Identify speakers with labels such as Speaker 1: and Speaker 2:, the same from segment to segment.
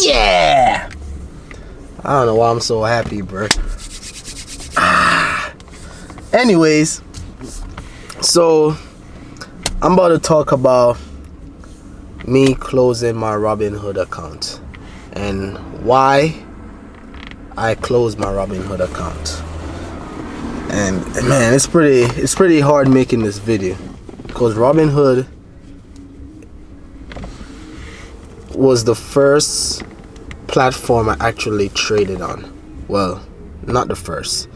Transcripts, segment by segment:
Speaker 1: Yeah! I don't know why I'm so happy, bro. Anyways, so I'm about to talk about me closing my Robinhood account and why I closed my Robinhood account. And man, it's pretty hard making this video because Robinhood was the first platform I actually traded on. Well, not the first.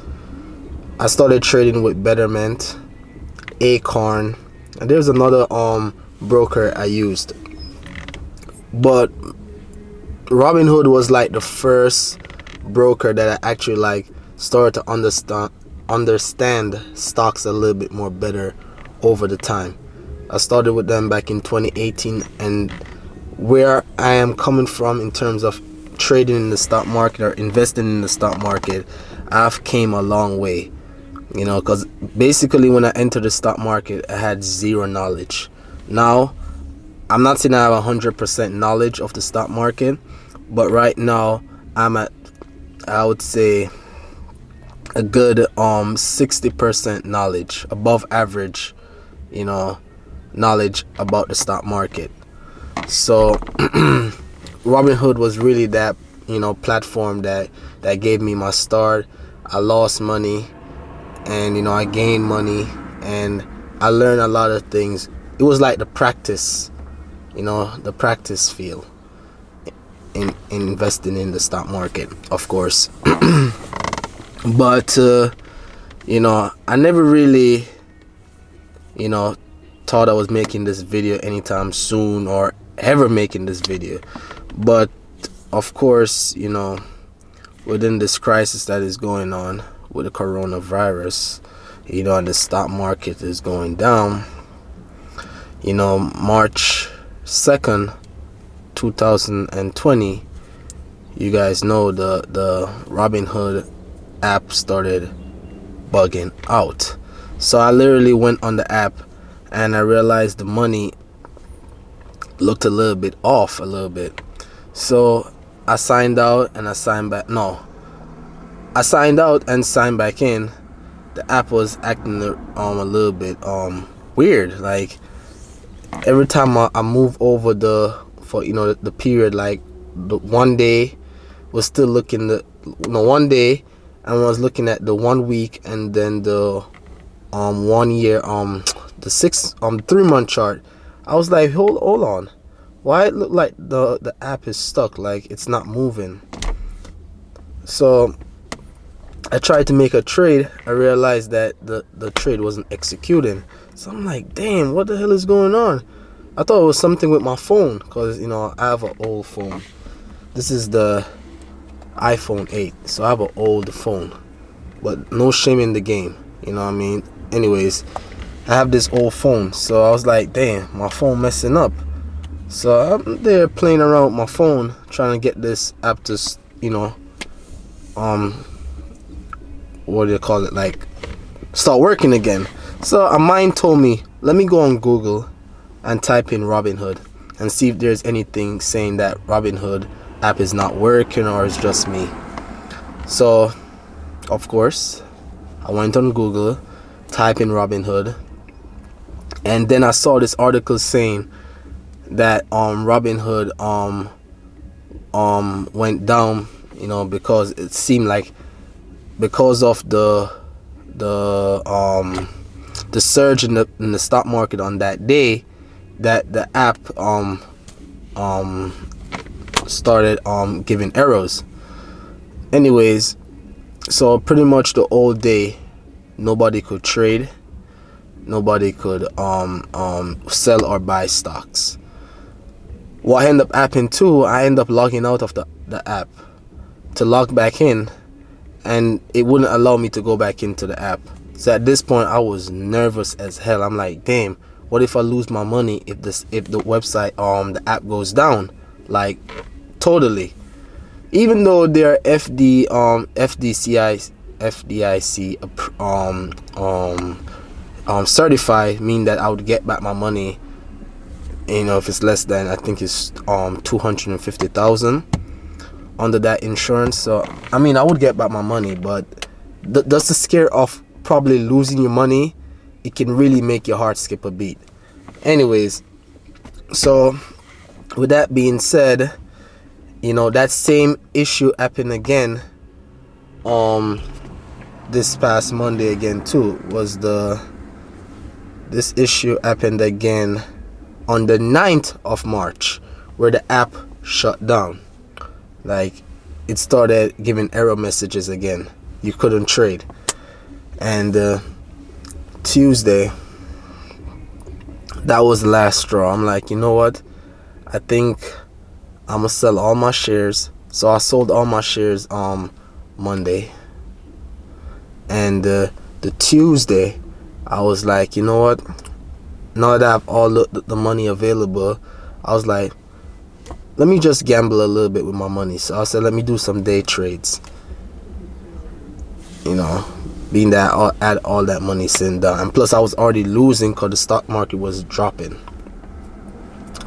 Speaker 1: I started trading with Betterment, Acorn, and there's another broker I used. But Robinhood was like the first broker that I actually like started to understand stocks a little bit more better over the time. I started with them back in 2018, and where I am coming from in terms of trading in the stock market or investing in the stock market, I've came a long way, you know, because basically when I entered the stock market, I had zero knowledge. Now, I'm not saying I have 100% knowledge of the stock market, but right now I'm at, I would say, a good 60% knowledge, above average, you know, knowledge about the stock market. So Robinhood was really that, you know, platform that gave me my start. I lost money and, you know, I gained money and I learned a lot of things. It was like the practice, you know, the practice field in investing in the stock market, of course. But you know, I never really, you know, thought I was making this video anytime soon or ever making this video. But of course, you know, within this crisis that is going on with the coronavirus, you know, and the stock market is going down, you know, March 2nd 2020, you guys know the Robinhood app started bugging out. So I literally went on the app and I realized the money looked a little bit off a little bit. So I signed out and I signed back. No, I signed out and signed back in. The app was acting a little bit weird. Like every time I move over the period, like the one day was still looking one day, and I was looking at the 1 week and then the 1 year the 3-month chart. I was like, hold on, why it look like the app is stuck, like it's not moving? So I tried to make a trade. I realized that the trade wasn't executing. So I'm like, damn, what the hell is going on? I thought it was something with my phone because, you know, I have an old phone. This is the iPhone 8, so I have an old phone, but no shame in the game, you know what I mean? Anyways, I have this old phone, so I was like, damn, my phone messing up. So I'm there playing around with my phone, trying to get this app to, you know, what do you call it, like, start working again. So a mind told me, let me go on Google and type in Robinhood and see if there's anything saying that Robinhood app is not working or it's just me. So of course I went on Google, type in Robinhood, and then I saw this article saying that Robinhood went down, you know, because it seemed like because of the surge in the stock market on that day, that the app started giving errors. Anyways, so pretty much the whole day nobody could trade, nobody could sell or buy stocks. What ended up happening too, I ended up logging out of the app to log back in, and it wouldn't allow me to go back into the app. So at this point I was nervous as hell. I'm like, damn, what if I lose my money if the website the app goes down? Like, totally. Even though they're FDIC certified, mean that I would get back my money, you know, if it's less than, I think it's 250,000. under that insurance. So I mean, I would get back my money, but just the scare of probably losing your money, it can really make your heart skip a beat. Anyways, so with that being said, that same issue happened again this past Monday again too. This issue happened again on the 9th of March, where the app shut down. Like, it started giving error messages again. You couldn't trade. And Tuesday, that was the last straw. I'm like, you know what? I think I'm gonna sell all my shares. So I sold all my shares Monday. And the Tuesday, I was like, you know what? Now that I have all the money available, I was like, let me just gamble a little bit with my money. So I said, let me do some day trades. Being that I had all that money sitting down. And plus I was already losing because the stock market was dropping.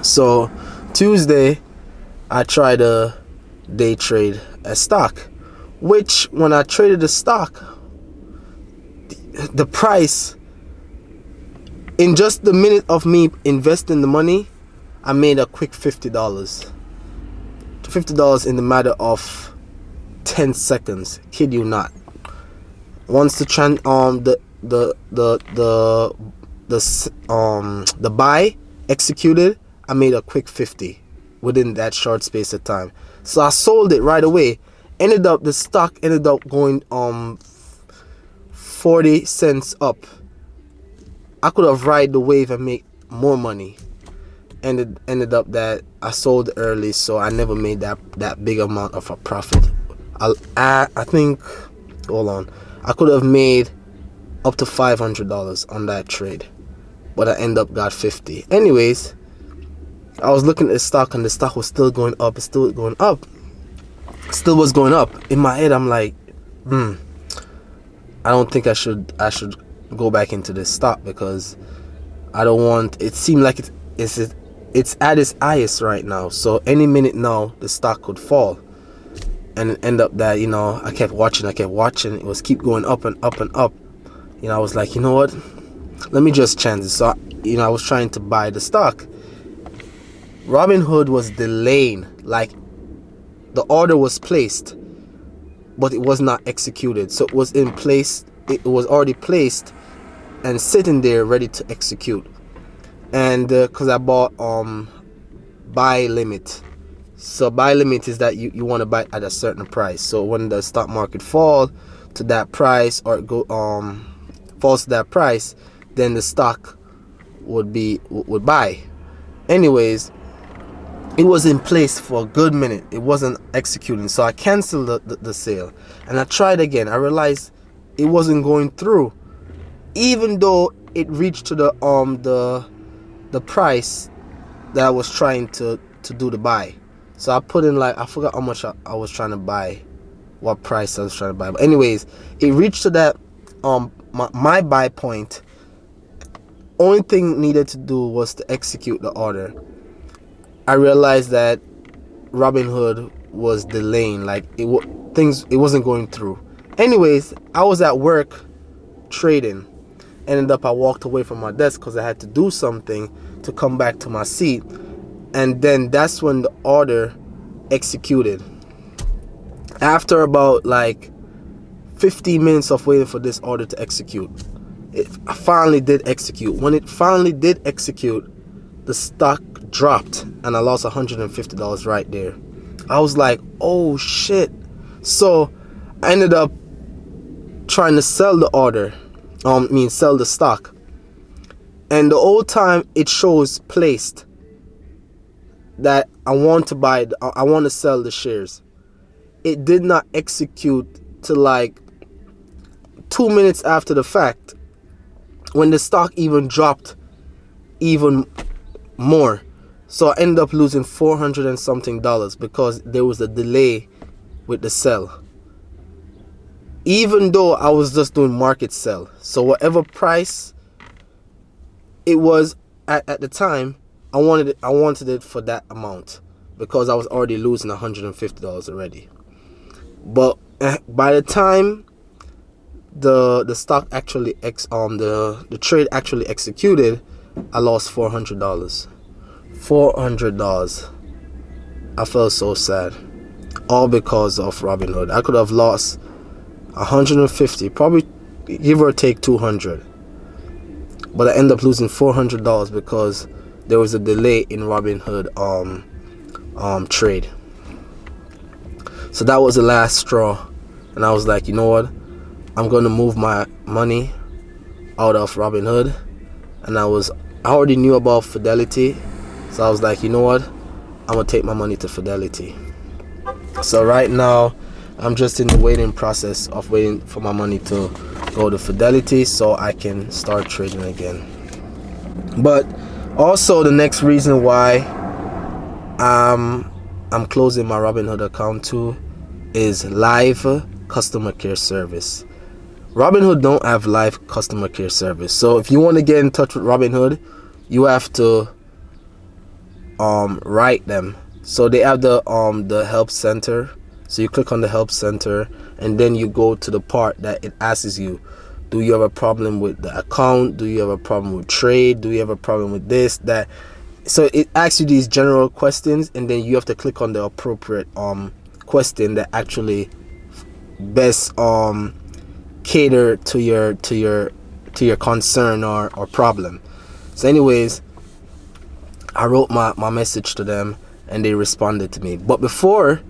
Speaker 1: So Tuesday, I tried to day trade a stock. Which, when I traded the stock, the price, in just the minute of me investing the money, I made a quick $50. $50 in the matter of 10 seconds. Kid you not. Once the buy executed, I made a quick 50 within that short space of time. So I sold it right away. The stock ended up going 40 cents up. I could have ride the wave and make more money. Ended up that I sold early, so I never made that big amount of a profit. I think, hold on, I could have made up to $500 on that trade, but I end up got 50. Anyways, I was looking at the stock and the stock was still going up. It's still going up. Still was going up. In my head, I'm like, I don't think I should go back into this stock, because I don't want. It seemed like it's at its highest right now. So any minute now, the stock could fall. And it ended up that, I kept watching. It was keep going up and up and up. I was like, you know what? Let me just chance it. So, I was trying to buy the stock. Robinhood was delaying. Like, the order was placed, but it was not executed. So it was in place. It was already placed and sitting there ready to execute. And because I bought buy limit. So buy limit is that you want to buy at a certain price. So when the stock market fall to that price, or falls to that price, then the stock would buy. Anyways, it was in place for a good minute. It wasn't executing. So I canceled the sale, and I tried again. I realized it wasn't going through, even though it reached to the price that I was trying to do the buy. So I put in, like, I forgot how much I was trying to buy, what price I was trying to buy. But anyways, it reached to that my buy point. Only thing needed to do was to execute the order. I realized that Robinhood was delaying, like it wasn't going through. Anyways, I was at work trading. Ended up I walked away from my desk because I had to do something to come back to my seat. And then that's when the order executed. After about like 15 minutes of waiting for this order to execute, it finally did execute. When it finally did execute, the stock dropped and I lost $150 right there. I was like, oh shit. So I ended up trying to sell the order. Sell the stock. And the whole time it shows placed that I want to sell the shares. It did not execute till like 2 minutes after the fact, when the stock even dropped even more. So I ended up losing $400 and something because there was a delay with the sell. Even though I was just doing market sell. So whatever price it was at the time, I wanted it for that amount. because I was already losing $150 already. But by the time the stock actually the trade actually executed, I lost $400. $400. I felt so sad, all because of Robinhood. I could have lost 150, probably give or take 200, but I ended up losing $400 because there was a delay in Robinhood trade. So that was the last straw, and I was like, you know what, I'm gonna move my money out of Robinhood. And I already knew about Fidelity, so I was like, you know what, I'm gonna take my money to Fidelity. So right now I'm just in the waiting process of waiting for my money to go to Fidelity so I can start trading again. But also the next reason why I'm closing my Robinhood account too is live customer care service. Robinhood don't have live customer care service. So if you want to get in touch with Robinhood, you have to write them. So they have the help center. So you click on the help center, and then you go to the part that it asks you, do you have a problem with the account? Do you have a problem with trade? Do you have a problem with this, that? So it asks you these general questions, and then you have to click on the appropriate question that actually best cater to your concern or problem. So anyways, I wrote my message to them, and they responded to me. But before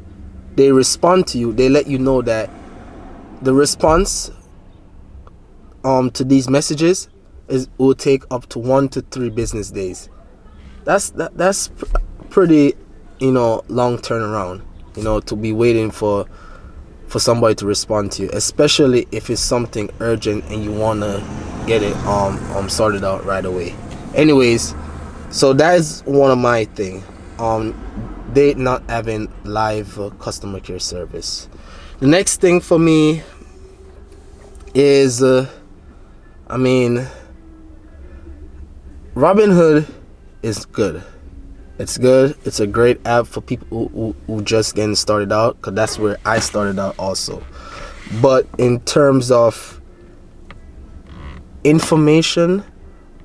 Speaker 1: they respond to you, they let you know that the response to these messages will take up to 1 to 3 business days. That's pretty, long turnaround, to be waiting for somebody to respond to you, especially if it's something urgent and you want to get it sorted out right away. Anyways, so that is one of my thing, they not having live customer care service. The next thing for me is Robinhood is good. It's good. It's a great app for people who just getting started out, because that's where I started out also. But in terms of information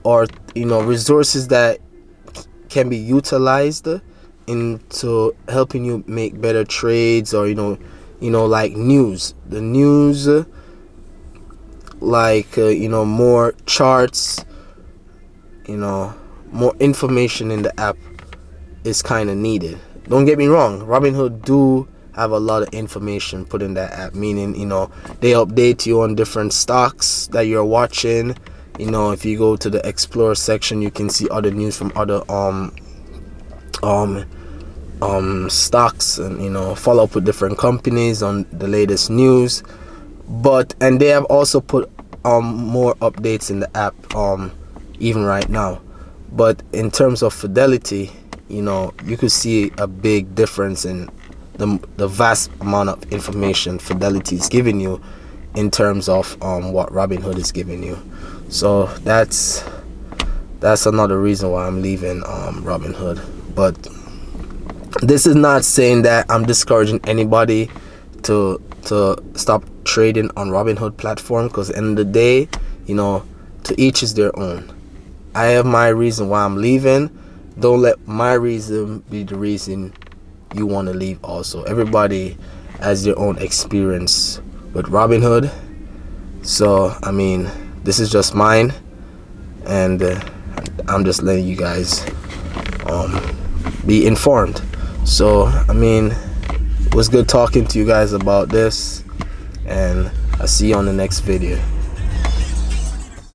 Speaker 1: or resources that can be utilized into helping you make better trades, or like news, like more charts, more information in the app is kind of needed. Don't get me wrong, Robinhood do have a lot of information put in that app, meaning they update you on different stocks that you're watching. If you go to the explore section, you can see other news from other stocks, and follow up with different companies on the latest news. And they have also put more updates in the app even right now. But in terms of Fidelity, you could see a big difference in the vast amount of information Fidelity is giving you in terms of what Robinhood is giving you. So that's another reason why I'm leaving Robinhood. But this is not saying that I'm discouraging anybody to stop trading on Robinhood platform, because at the end of the day, to each is their own. I have my reason why I'm leaving. Don't let my reason be the reason you want to leave also. Everybody has their own experience with Robinhood. So this is just mine, and I'm just letting you guys be informed. So it was good talking to you guys about this, and I'll see you on the next video.